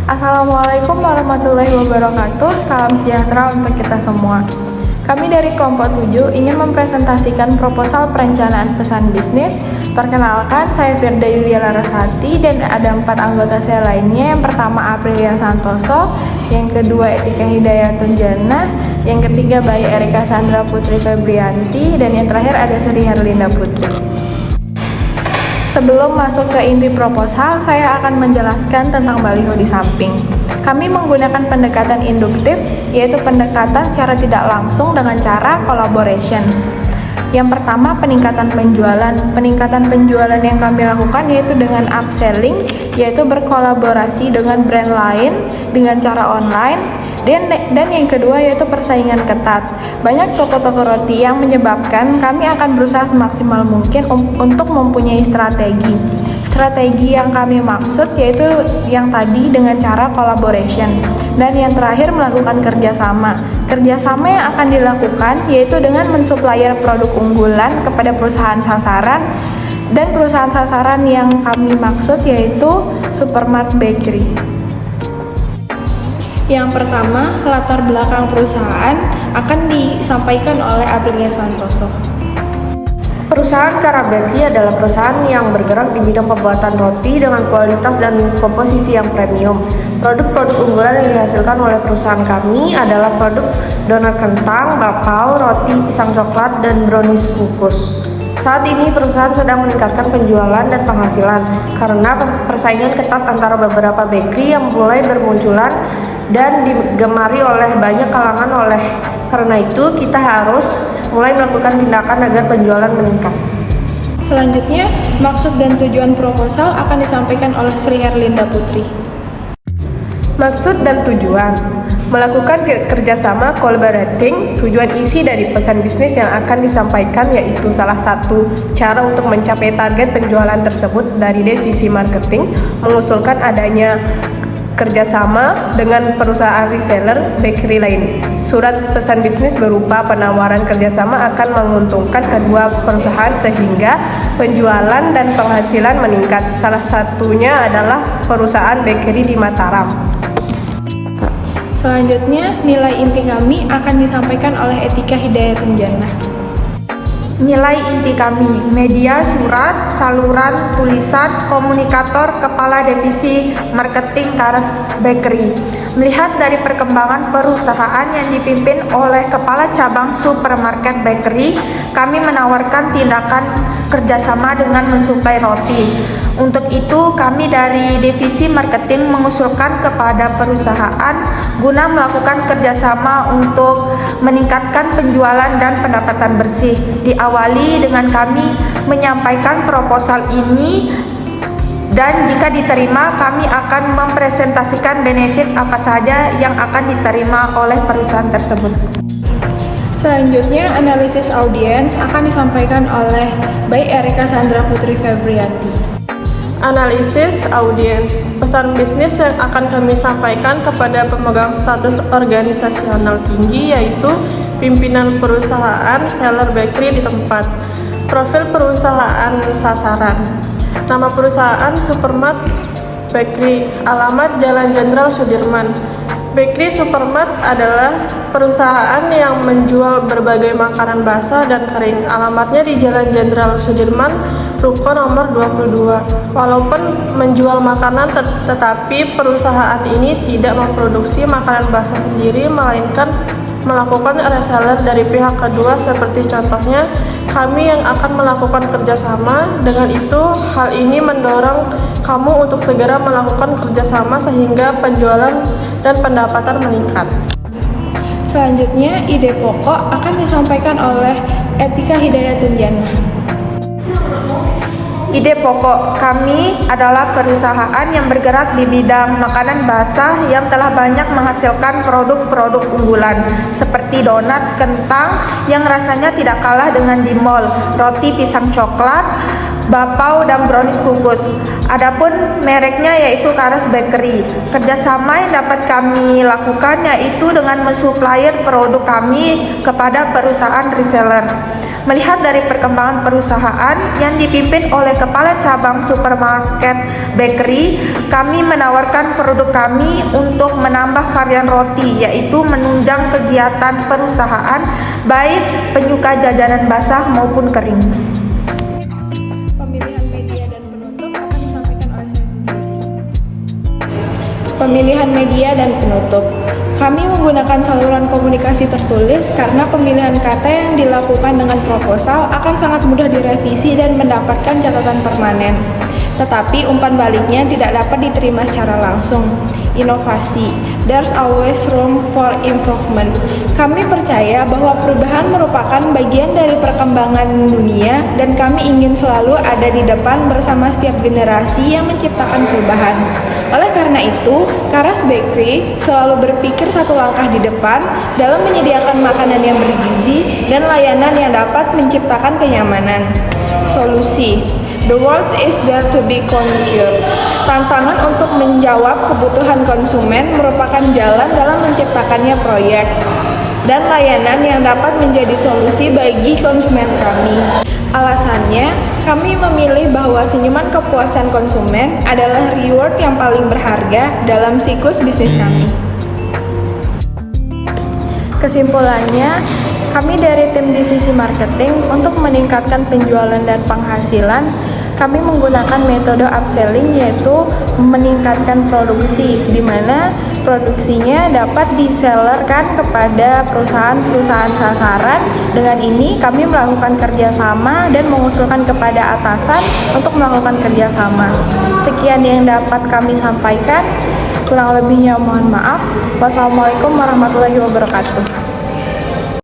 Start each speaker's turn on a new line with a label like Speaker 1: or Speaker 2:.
Speaker 1: Assalamualaikum warahmatullahi wabarakatuh. Salam sejahtera untuk kita semua. Kami dari kelompok 7 ingin mempresentasikan proposal perencanaan pesan bisnis. Perkenalkan, saya Firda Yulia Larasati dan ada 4 anggota saya lainnya. Yang pertama Aprilia Santoso, yang kedua Etika Hidayatun Jannah, yang ketiga Bayi Erika Sandra Putri Febrianti, dan yang terakhir ada Sri Herlinda Putri. Sebelum masuk ke inti proposal, saya akan menjelaskan tentang baliho di samping. Kami menggunakan pendekatan induktif, yaitu pendekatan secara tidak langsung dengan cara collaboration. Yang pertama, peningkatan penjualan. Peningkatan penjualan yang kami lakukan yaitu dengan upselling, yaitu berkolaborasi dengan brand lain dengan cara online. Dan yang kedua yaitu persaingan ketat. Banyak toko-toko roti yang menyebabkan kami akan berusaha semaksimal mungkin untuk mempunyai strategi. Strategi yang kami maksud yaitu yang tadi dengan cara collaboration. Dan yang terakhir melakukan kerjasama. Kerjasama yang akan dilakukan yaitu dengan mensupplier produk unggulan kepada perusahaan sasaran. Dan perusahaan sasaran yang kami maksud yaitu supermarket bakery. Yang pertama, latar belakang perusahaan akan disampaikan oleh Aprilia Santoso.
Speaker 2: Perusahaan Kara Bakery adalah perusahaan yang bergerak di bidang pembuatan roti dengan kualitas dan komposisi yang premium. Produk-produk unggulan yang dihasilkan oleh perusahaan kami adalah produk donat kentang, bakpao, roti pisang coklat, dan brownies kukus. Saat ini perusahaan sedang meningkatkan penjualan dan penghasilan karena persaingan ketat antara beberapa bakery yang mulai bermunculan dan digemari oleh banyak kalangan. Oleh karena itu kita harus mulai melakukan tindakan agar penjualan meningkat.
Speaker 1: Selanjutnya, maksud dan tujuan proposal akan disampaikan oleh Sri Herlinda Putri.
Speaker 3: Maksud dan tujuan melakukan kerjasama collaborating. Tujuan isi dari pesan bisnis yang akan disampaikan yaitu salah satu cara untuk mencapai target penjualan tersebut dari divisi marketing mengusulkan adanya kerjasama dengan perusahaan reseller bakery lain. Surat pesan bisnis berupa penawaran kerjasama akan menguntungkan kedua perusahaan sehingga penjualan dan penghasilan meningkat. Salah satunya adalah perusahaan bakery di Mataram.
Speaker 1: Selanjutnya, nilai inti kami akan disampaikan oleh Etika Hidayatun Jannah.
Speaker 4: Nilai inti kami, media, surat, saluran, tulisan, komunikator, kepala divisi marketing Kara Bakery. Melihat dari perkembangan perusahaan yang dipimpin oleh kepala cabang supermarket bakery, kami menawarkan tindakan kerjasama dengan mensuplai roti. Untuk itu, kami dari divisi marketing mengusulkan kepada perusahaan guna melakukan kerjasama untuk meningkatkan penjualan dan pendapatan bersih. Diawali dengan kami menyampaikan proposal ini, dan jika diterima kami akan mempresentasikan benefit apa saja yang akan diterima oleh perusahaan tersebut.
Speaker 1: Selanjutnya, analisis audiens akan disampaikan oleh Bayi Erika Sandra Putri Febrianti.
Speaker 3: Analisis audiens, pesan bisnis yang akan kami sampaikan kepada pemegang status organisasional tinggi yaitu pimpinan perusahaan seller bakery di tempat. Profil perusahaan sasaran. Nama perusahaan supermarket bakery, alamat Jalan Jenderal Sudirman. Bakery Supermart adalah perusahaan yang menjual berbagai makanan basah dan kering. Alamatnya di Jalan Jenderal Sudirman, Ruko nomor 22. Walaupun menjual makanan tetapi perusahaan ini tidak memproduksi makanan basah sendiri, melainkan melakukan reseller dari pihak kedua. Seperti contohnya kami yang akan melakukan kerjasama. Dengan itu, hal ini mendorong kamu untuk segera melakukan kerjasama sehingga penjualan dan pendapatan meningkat.
Speaker 1: Selanjutnya, ide pokok akan disampaikan oleh Etika Hidayatun Jannah.
Speaker 4: Ide pokok kami adalah perusahaan yang bergerak di bidang makanan basah yang telah banyak menghasilkan produk-produk unggulan seperti donat kentang yang rasanya tidak kalah dengan di mall, roti pisang coklat, bakpao, dan brownies kukus. Adapun mereknya yaitu Kara Bakery. Kerjasama yang dapat kami lakukan yaitu dengan mensupplier produk kami kepada perusahaan reseller. Melihat dari perkembangan perusahaan yang dipimpin oleh Kepala Cabang Supermarket Bakery, kami menawarkan produk kami untuk menambah varian roti, yaitu menunjang kegiatan perusahaan baik penyuka jajanan basah maupun kering.
Speaker 1: Pemilihan media dan penutup akan disampaikan oleh saya sendiri. Pemilihan media dan penutup. Kami menggunakan saluran komunikasi tertulis karena pemilihan kata yang dilakukan dengan proposal akan sangat mudah direvisi dan mendapatkan catatan permanen. Tetapi umpan baliknya tidak dapat diterima secara langsung. Inovasi. There's always room for improvement. Kami percaya bahwa perubahan merupakan bagian dari perkembangan dunia dan kami ingin selalu ada di depan bersama setiap generasi yang menciptakan perubahan. Oleh karena itu, Karas Bakery selalu berpikir satu langkah di depan dalam menyediakan makanan yang bergizi dan layanan yang dapat menciptakan kenyamanan. Solusi. The world is there to be conquered. Tantangan untuk menjawab kebutuhan konsumen merupakan jalan dalam menciptakannya proyek dan layanan yang dapat menjadi solusi bagi konsumen kami. Alasannya, kami memilih bahwa senyuman kepuasan konsumen adalah reward yang paling berharga dalam siklus bisnis kami. Kesimpulannya, kami dari tim divisi marketing untuk meningkatkan penjualan dan penghasilan, kami menggunakan metode upselling, yaitu meningkatkan produksi, di mana produksinya dapat disellerkan kepada perusahaan-perusahaan sasaran. Dengan ini kami melakukan kerjasama dan mengusulkan kepada atasan untuk melakukan kerjasama. Sekian yang dapat kami sampaikan. Kurang lebihnya mohon maaf. Wassalamualaikum warahmatullahi wabarakatuh.